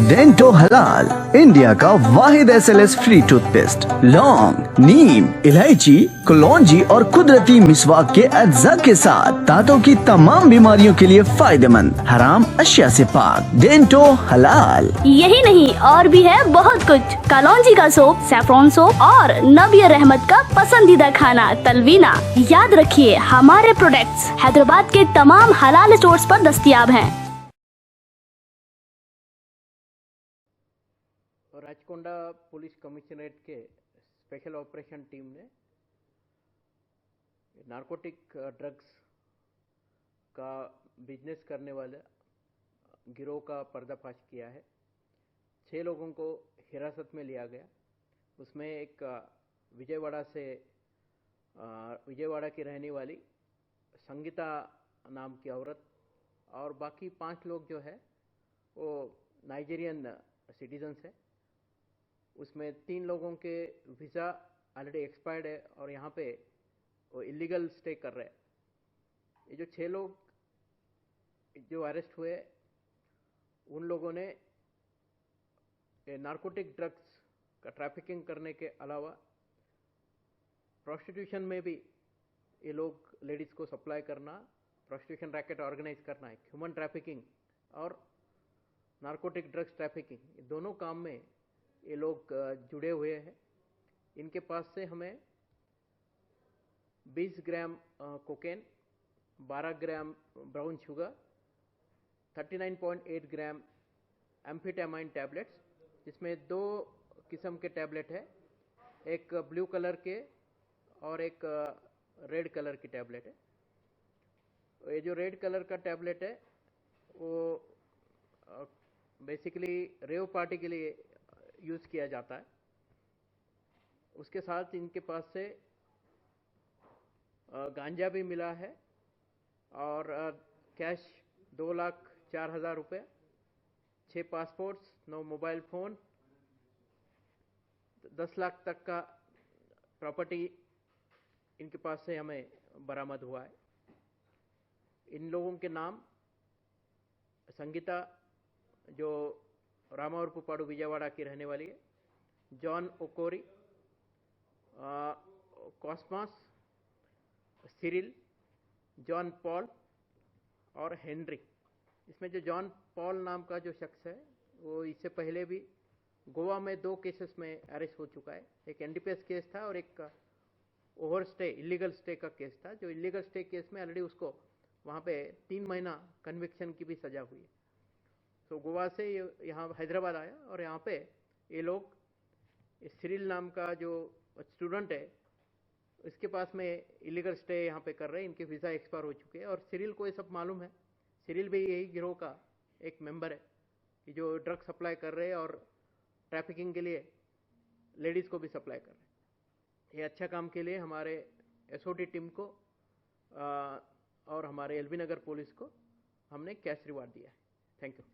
Dento हलाल, India का वाहिद SLS free toothpaste. लौंग, नीम, इलायची, कलौंजी और कुदरती मिसवाक के अज्जा के साथ दांतों की तमाम बीमारियों के लिए फायदेमंद, हराम अशिया से पाक। डेंटो हलाल। यही नहीं और भी है बहुत कुछ। कलौंजी का सोप, सैफरॉन सोप और नबी रहमत का पसंदीदा खाना तलवीना। याद रखिए, हमारे प्रोडक्ट्स हैदराबाद के तमाम हलाल स्टोर्स पर दस्तयाब हैं। राचकोंडा पुलिस कमिश्नरेट के स्पेशल ऑपरेशन टीम ने नारकोटिक ड्रग्स का बिजनेस करने वाले गिरोह का पर्दाफाश किया है। 6 लोगों को हिरासत में लिया गया। उसमें एक विजयवाड़ा की रहने वाली संगीता नाम की औरत और बाकी 5 लोग जो है वो नाइजीरियन सिटीजन्स है। उसमें 3 लोगों के वीज़ा ऑलरेडी एक्सपायर्ड है और यहाँ पे वो इलीगल स्टे कर रहे हैं। ये जो 6 लोग जो अरेस्ट हुए, उन लोगों ने नारकोटिक ड्रग्स का ट्रैफिकिंग करने के अलावा प्रोस्टिट्यूशन में भी ये लोग लेडीज़ को सप्लाई करना, प्रोस्टिट्यूशन रैकेट ऑर्गेनाइज करना है, ह्यूमन ट्रैफिकिंग और नारकोटिक ड्रग्स ट्रैफिकिंग, ये दोनों काम में ये लोग जुड़े हुए हैं। इनके पास से हमें 20 ग्राम कोकेन, 12 ग्राम ब्राउन शुगर, 39.8 ग्राम एम्फेटामाइन टैबलेट्स, जिसमें 2 किस्म के टैबलेट है, एक ब्लू कलर के और एक रेड कलर की टैबलेट है। ये जो रेड कलर का टैबलेट है वो बेसिकली रेव पार्टी के लिए यूज़ किया जाता है। उसके साथ इनके पास से गांजा भी मिला है और कैश 2,04,000 रुपये, 6 पासपोर्ट्स, 9 मोबाइल फ़ोन, 10 लाख तक का प्रॉपर्टी इनके पास से हमें बरामद हुआ है। इन लोगों के नाम संगीता, जो रामावरपुपाड़ू विजयवाड़ा की रहने वाली है, John Okori, Cosmas, Cyril, John Paul और हेनरी। इसमें जो जॉन पॉल नाम का जो शख्स है वो इससे पहले भी गोवा में 2 केसेस में अरेस्ट हो चुका है। एक NDPS केस था और एक ओवर स्टे, इलीगल स्टे का केस था। जो इलीगल स्टे केस में ऑलरेडी उसको वहाँ पे 3 महीना कन्विक्शन की भी सजा हुई है। तो गोवा से यहाँ हैदराबाद आया और यहाँ पे ये लोग सिरिल नाम का जो स्टूडेंट है, इसके पास में इलीगल स्टे यहाँ पे कर रहे हैं। इनके वीज़ा एक्सपायर हो चुके हैं और सिरिल को ये सब मालूम है। सिरिल भी यही गिरोह का एक मेंबर है कि जो ड्रग सप्लाई कर रहे हैं और ट्रैफिकिंग के लिए लेडीज़ को भी सप्लाई कर रहे हैं। ये अच्छा काम के लिए हमारे SOT टीम को और हमारे LB नगर पुलिस को हमने कैश रिवार्ड दिया है। Thank you.